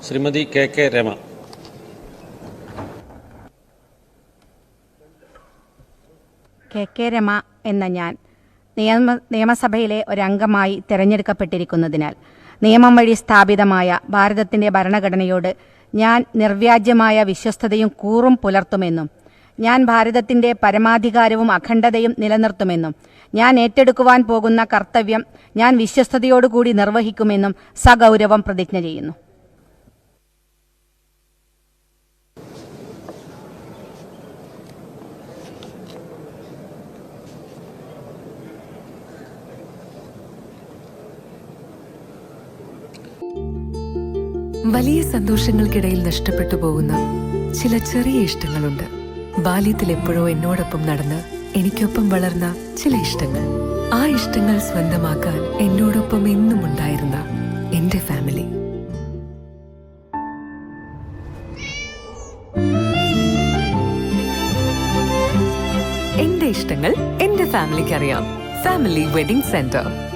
Shrimati K Rama. K Rama എന്ന ഞാൻ നിയമസഭയിലെ ഒരംഗമായി തിരഞ്ഞെടുക്കപ്പെട്ടിരിക്കുന്നതിനാൽ നിയമം വഴി സ്ഥാപിതമായ ഭാരതത്തിന്റെ ഭരണഘടനയോട് ഞാൻ നിർവ്യാജ്യമായ വിശ്വസ്തതയും കൂറും പുലർത്തുമെന്നും ഞാൻ ഭാരതത്തിന്റെ പരമാധികാരവും അഖണ്ഡതയും നിലനിർത്തുമെന്നും ഞാൻ ഏറ്റെടുക്കുവാൻ പോകുന്ന കർത്തവ്യം ഞാൻ വിശ്വസ്തയോടുകൂടി നിർവഹിക്കുമെന്നും സഗൗരവം പ്രതിജ്ഞ ചെയ്യുന്നു. വലിയ സന്തോഷങ്ങൾക്കിടയിൽ നഷ്ടപ്പെട്ടു പോകുന്ന ചില ചെറിയ ഇഷ്ടങ്ങളുണ്ട്. ബാല്യത്തിൽ എപ്പോഴോ എന്നോടൊപ്പം നടന്ന് എനിക്കൊപ്പം വളർന്ന ചില ഇഷ്ടങ്ങൾ. ആ ഇഷ്ടങ്ങൾ സ്വന്തമാക്കാൻ എന്നോടൊപ്പം എന്നും ഉണ്ടായിരുന്ന എന്റെ ഫാമിലി. എന്റെ ഇഷ്ടങ്ങൾ എന്റെ ഫാമിലിക്ക് അറിയാം. Family wedding centre.